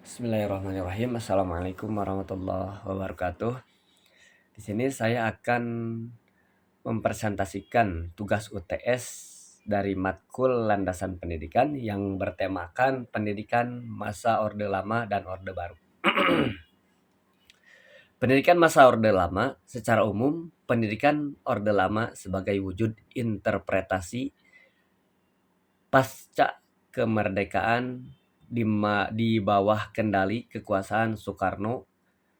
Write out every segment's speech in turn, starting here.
Bismillahirrahmanirrahim. Assalamualaikum warahmatullahi wabarakatuh. Di sini saya akan mempresentasikan tugas UTS dari matkul Landasan Pendidikan yang bertemakan pendidikan masa Orde Lama dan Orde Baru. Pendidikan masa Orde Lama secara umum, pendidikan Orde Lama sebagai wujud interpretasi pasca kemerdekaan di bawah kendali kekuasaan Soekarno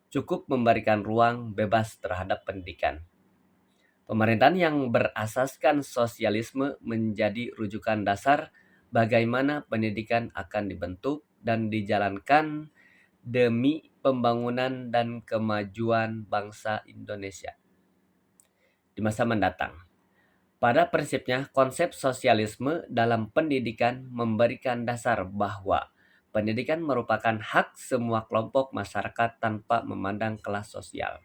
cukup memberikan ruang bebas terhadap pendidikan. Pemerintahan yang berasaskan sosialisme menjadi rujukan dasar bagaimana pendidikan akan dibentuk dan dijalankan demi pembangunan dan kemajuan bangsa Indonesia di masa mendatang. Pada prinsipnya, konsep sosialisme dalam pendidikan memberikan dasar bahwa pendidikan merupakan hak semua kelompok masyarakat tanpa memandang kelas sosial.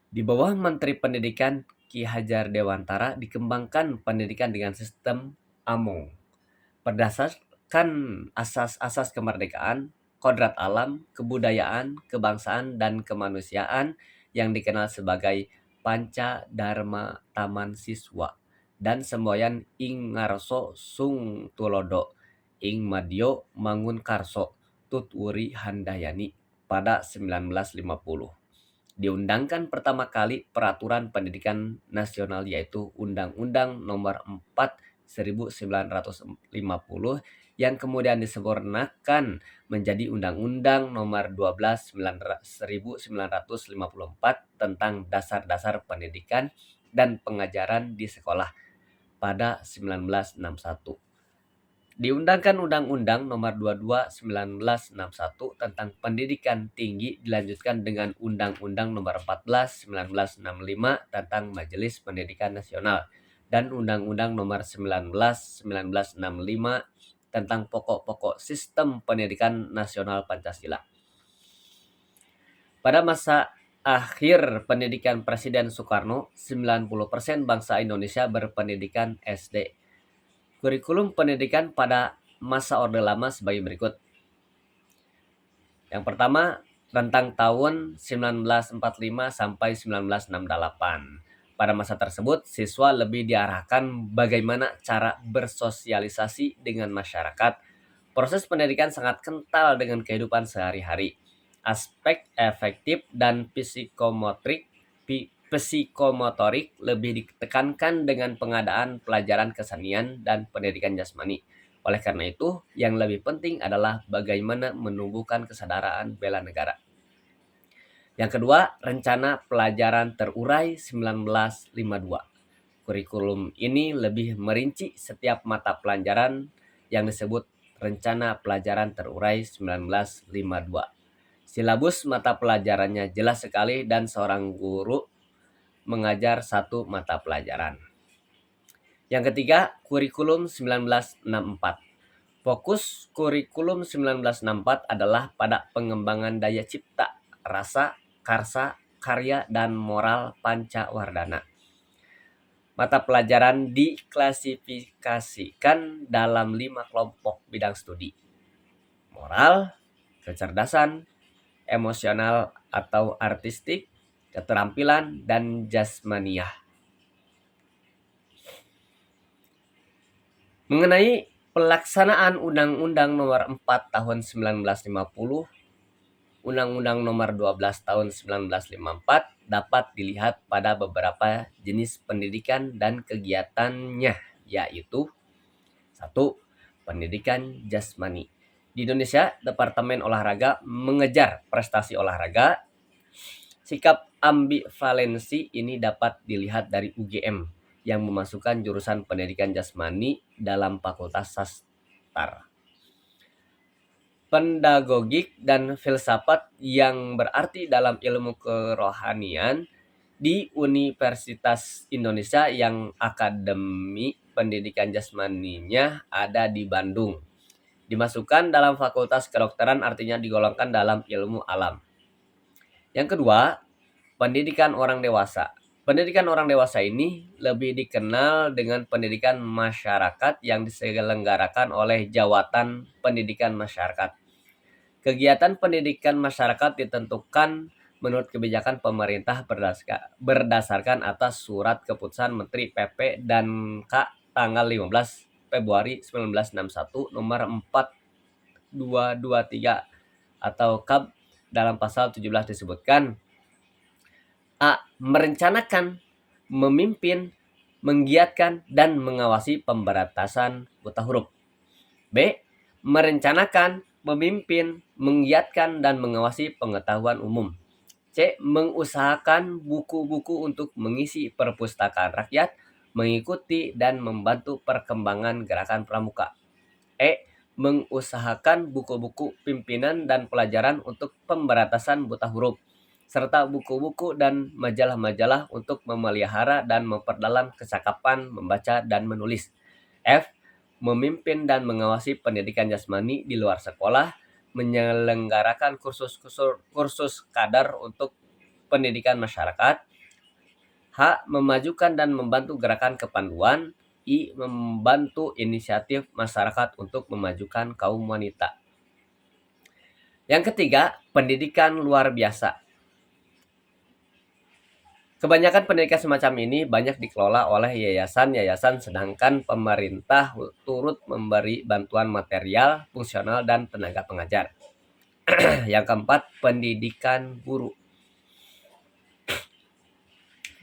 Di bawah Menteri Pendidikan Ki Hajar Dewantara dikembangkan pendidikan dengan sistem AMONG berdasarkan asas-asas kemerdekaan, kodrat alam, kebudayaan, kebangsaan, dan kemanusiaan yang dikenal sebagai Panca Dharma Taman Siswa dan semboyan ing ngarso sung tulodo ing madyo mangun karso tutwuri handayani pada 1950. Diundangkan pertama kali peraturan pendidikan nasional yaitu Undang-Undang Nomor 4 1950 yang kemudian disempurnakan menjadi Undang-Undang Nomor 12 1954 tentang dasar-dasar pendidikan dan pengajaran di sekolah pada 1961. Diundangkan Undang-Undang Nomor 22 1961 tentang pendidikan tinggi dilanjutkan dengan Undang-Undang Nomor 14 1965 tentang Majelis Pendidikan Nasional dan Undang-Undang Nomor 19 1965 tentang pokok-pokok sistem pendidikan nasional Pancasila. Pada masa akhir pendidikan Presiden Soekarno, 90% bangsa Indonesia berpendidikan SD. Kurikulum pendidikan pada masa Orde Lama sebagai berikut. Yang pertama, rentang tahun 1945 sampai 1968. Pada masa tersebut, siswa lebih diarahkan bagaimana cara bersosialisasi dengan masyarakat. Proses pendidikan sangat kental dengan kehidupan sehari-hari. Aspek efektif dan psikomotorik lebih ditekankan dengan pengadaan pelajaran kesenian dan pendidikan jasmani. Oleh karena itu, yang lebih penting adalah bagaimana menumbuhkan kesadaran bela negara. Yang kedua, rencana pelajaran terurai 1952. Kurikulum ini lebih merinci setiap mata pelajaran yang disebut rencana pelajaran terurai 1952. Silabus mata pelajarannya jelas sekali dan seorang guru mengajar satu mata pelajaran. Yang ketiga, kurikulum 1964. Fokus kurikulum 1964 adalah pada pengembangan daya cipta, rasa, karsa, karya, dan moral Pancawardhana. Mata pelajaran diklasifikasikan dalam 5 kelompok bidang studi. Moral, kecerdasan, emosional atau artistik, keterampilan, dan jasmaniah. Mengenai pelaksanaan Undang-Undang Nomor 4 Tahun 1950, Undang-Undang Nomor 12 Tahun 1954 dapat dilihat pada beberapa jenis pendidikan dan kegiatannya, yaitu 1. Pendidikan jasmani. Di Indonesia, Departemen Olahraga mengejar prestasi olahraga. Sikap ambivalensi ini dapat dilihat dari UGM yang memasukkan jurusan pendidikan jasmani dalam Fakultas Sastra. Pedagogik dan filsafat yang berarti dalam ilmu kerohanian di Universitas Indonesia yang akademi pendidikan jasmaninya ada di Bandung. Dimasukkan dalam Fakultas Kedokteran artinya digolongkan dalam ilmu alam. Yang kedua, pendidikan orang dewasa. Pendidikan orang dewasa ini lebih dikenal dengan pendidikan masyarakat yang diselenggarakan oleh Jawatan Pendidikan Masyarakat. Kegiatan pendidikan masyarakat ditentukan menurut kebijakan pemerintah berdasarkan atas surat keputusan Menteri PP dan K tanggal 15 Februari 1961 nomor 4223 atau KAB dalam pasal 17 disebutkan A. Merencanakan, memimpin, menggiatkan, dan mengawasi pemberantasan buta huruf. B. Merencanakan, memimpin, menggiatkan, dan mengawasi pengetahuan umum. C. Mengusahakan buku-buku untuk mengisi perpustakaan rakyat, mengikuti dan membantu perkembangan gerakan pramuka. E. Mengusahakan buku-buku pimpinan dan pelajaran untuk pemberantasan buta huruf, serta buku-buku dan majalah-majalah untuk memelihara dan memperdalam kecakapan membaca dan menulis. F. Memimpin dan mengawasi pendidikan jasmani di luar sekolah, menyelenggarakan kursus kadar untuk pendidikan masyarakat. H. Memajukan dan membantu gerakan kepanduan. I. Membantu inisiatif masyarakat untuk memajukan kaum wanita. Yang ketiga, pendidikan luar biasa. Kebanyakan pendidikan semacam ini banyak dikelola oleh yayasan-yayasan, sedangkan pemerintah turut memberi bantuan material, fungsional, dan tenaga pengajar. Yang keempat, pendidikan guru.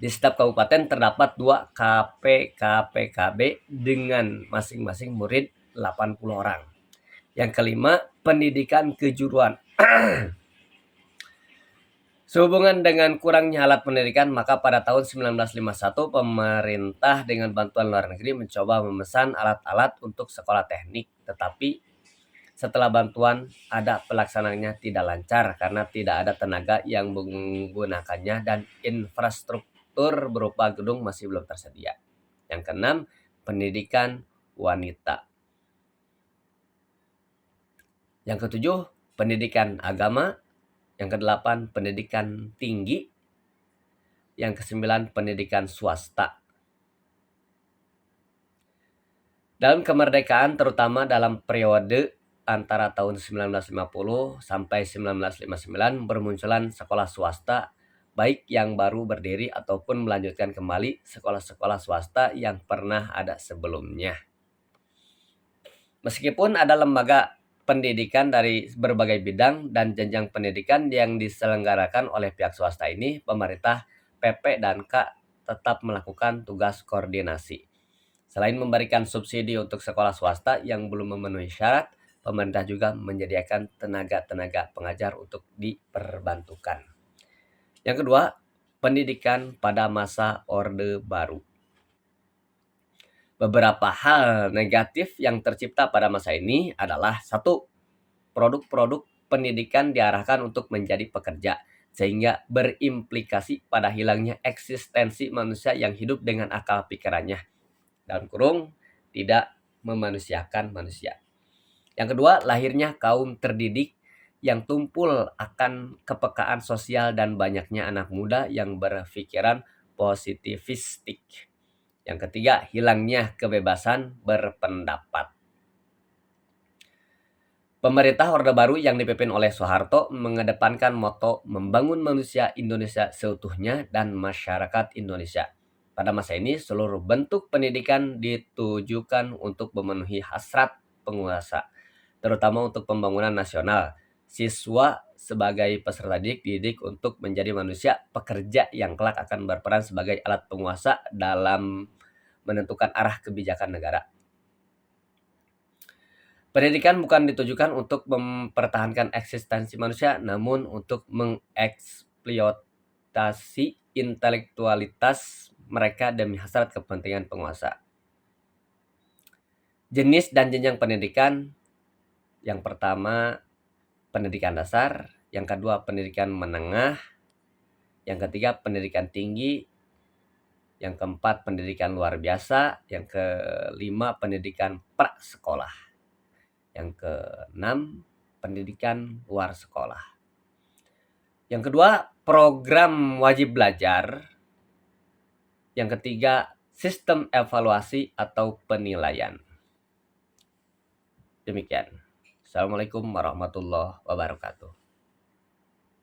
Di setiap kabupaten terdapat 2 KPKPKB dengan masing-masing murid 80 orang. Yang kelima, pendidikan kejuruan. Sehubungan dengan kurangnya alat pendidikan, maka pada tahun 1951 pemerintah dengan bantuan luar negeri mencoba memesan alat-alat untuk sekolah teknik, tetapi setelah bantuan ada pelaksanaannya tidak lancar karena tidak ada tenaga yang menggunakannya dan infrastruktur berupa gedung masih belum tersedia. Yang keenam, pendidikan wanita. Yang ketujuh, pendidikan agama. Yang kedelapan, pendidikan tinggi. Yang kesembilan, pendidikan swasta. Dalam kemerdekaan, terutama dalam periode antara tahun 1950 sampai 1959, bermunculan sekolah swasta, baik yang baru berdiri ataupun melanjutkan kembali sekolah-sekolah swasta yang pernah ada sebelumnya. Meskipun ada lembaga pendidikan dari berbagai bidang dan jenjang pendidikan yang diselenggarakan oleh pihak swasta ini, pemerintah, PP, dan K tetap melakukan tugas koordinasi. Selain memberikan subsidi untuk sekolah swasta yang belum memenuhi syarat, pemerintah juga menyediakan tenaga-tenaga pengajar untuk diperbantukan. Yang kedua, pendidikan pada masa Orde Baru. Beberapa hal negatif yang tercipta pada masa ini adalah 1. Produk-produk pendidikan diarahkan untuk menjadi pekerja, sehingga berimplikasi pada hilangnya eksistensi manusia yang hidup dengan akal pikirannya. Dalam kurung, tidak memanusiakan manusia. Yang kedua, lahirnya kaum terdidik yang tumpul akan kepekaan sosial dan banyaknya anak muda yang berpikiran positivistik. Yang ketiga, hilangnya kebebasan berpendapat. Pemerintah Orde Baru yang dipimpin oleh Soeharto mengedepankan moto membangun manusia Indonesia seutuhnya dan masyarakat Indonesia. Pada masa ini, seluruh bentuk pendidikan ditujukan untuk memenuhi hasrat penguasa, terutama untuk pembangunan nasional. Siswa sebagai peserta didik untuk menjadi manusia pekerja yang kelak akan berperan sebagai alat penguasa dalam menentukan arah kebijakan negara. Pendidikan bukan ditujukan untuk mempertahankan eksistensi manusia, namun untuk mengeksploitasi intelektualitas mereka demi hasrat kepentingan penguasa. Jenis dan jenjang pendidikan. Yang pertama, pendidikan dasar. Yang kedua, pendidikan menengah. Yang ketiga, pendidikan tinggi. Yang keempat, pendidikan luar biasa. Yang kelima, pendidikan prasekolah. Yang keenam, pendidikan luar sekolah. Yang kedua, program wajib belajar Yang ketiga, sistem evaluasi atau penilaian. Demikian. Assalamualaikum warahmatullahi wabarakatuh.